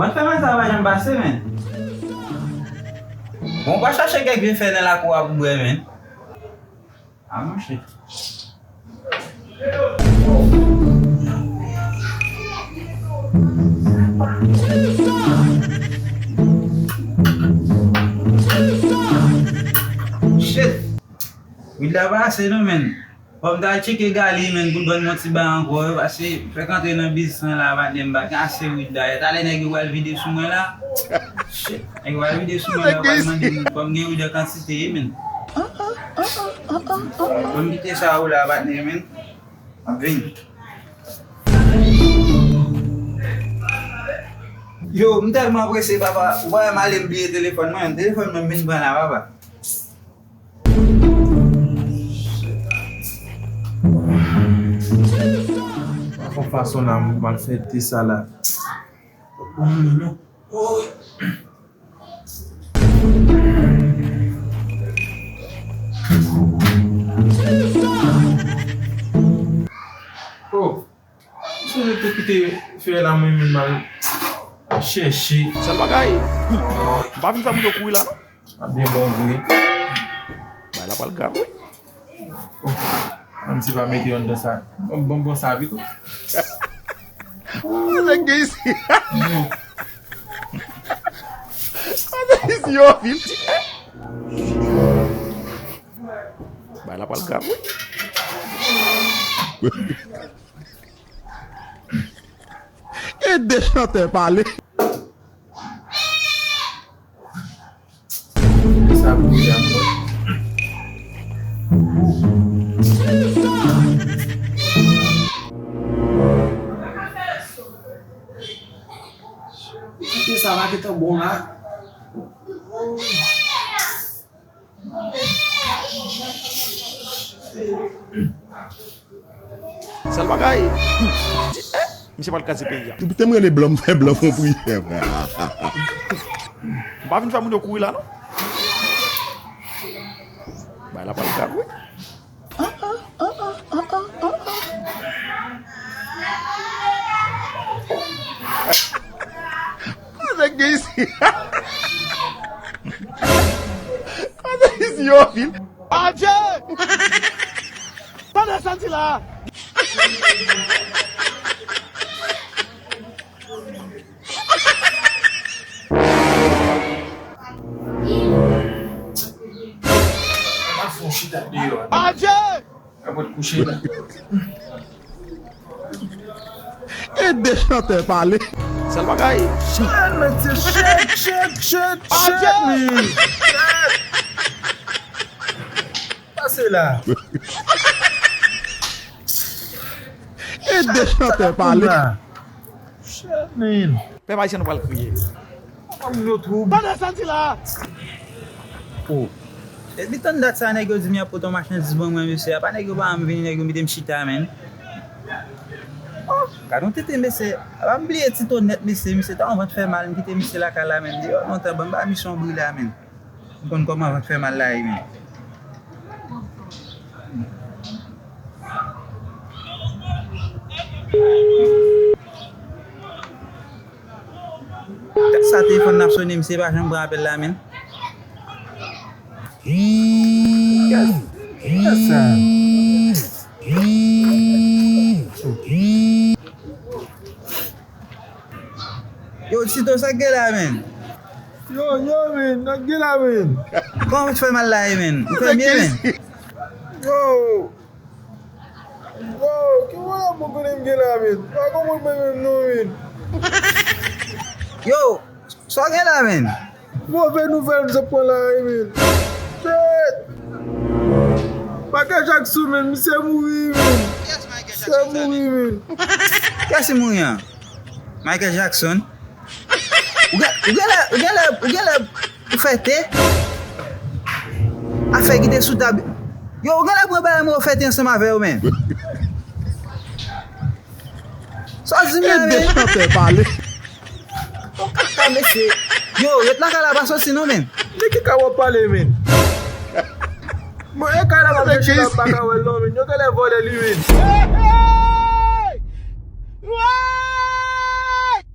Mwen fè mwen sa wajan basse men. Bon pa chache kek vin fè nan la kou ap bwe men. A mwen chè. Shit. Wid la basse nou men. Pom da cheke gali men kou bon moti ba anko. Ase frekante nan bizis nan la van dem bak. Ase wid la. Tale negi wal vide sou mwen la. Shit. Negi wal vide sou mwen la. Wal mandi pom gen wid la kansite men. Pom gite sa ou la bat ne men. A Vinn. Yo, mwen telman prese papa. Woye malen bliye telefon mwen. Telefon mwen bin ban la papa. Kon fason nan mwen fè ti sa la. Oh, se je te kite fè la mwen min mal chèchi. Sel bagay. Ba vin sa mwen yo kou la non? A bien bon vwe. Ba la pal gap. An si va mette yon de sa. Bon sa viko. Olha que isso. Olha esse homem. Vai lá para o carro. E deixa até vale. Essa mulher. Essa lá que tá bom lá. Sel bagay. Mse pal kaze pe ya. Tu tem les blancs fait blanc pour prier. Ba vin fa moun yo kou la non? Ba la pal carro. Olha que isso. Olha esse homem. Atis! Tá descendo lá. A fonte da deu. Atis! Acabou de coucher lá. Et deixa até parler. Sel bagay. Shit, Atis! Passez là. Et deixa até parler. Shit, man. Pe ba isen nou pal kriye. Am nou trouble. Tá descendo lá. Oh. Di ton dat sa negyo di mi apoto machin zibon mwen mese. A pa negyo ba am vini negyo mi dem chita men. Oh, kadon tete mese. A pa bliye Tito net mese. Mese ta an vant fè mal. Mkite mese la ka la men. Di yo non ta ban ba mission bou la men. Mkon koman vant fè mal la yi men. Sa telefon nap soni mse pa jan mwen apel la men. Qu'est-ce ça? Yo Tito sa ge la men. Yo, man, nak get la, man. Koman vant fè mal la yi men. Mwen fè mye men. Yo, ki wala mo konem get la, man. Ako mo men no, man. Yo, so ge la men. Mo ve nou vel se pon la, man. Shit. Michael Jackson, man, mi se mouri, man. Se mouri, man. Kya si moun yan? Michael Jackson? Ou gen la pou fete? A fe gide sou tab. Yo, ou gen la pou mwen ou fete ansama ve ou men? So zimi Et men? deixa até parler. O kaka mese. Yo, yot la ka la baso si nou men? Ni ki ka wap pale, men. Mo e ka la wap geche la baka wel no, men. Yo ke le vole li, men.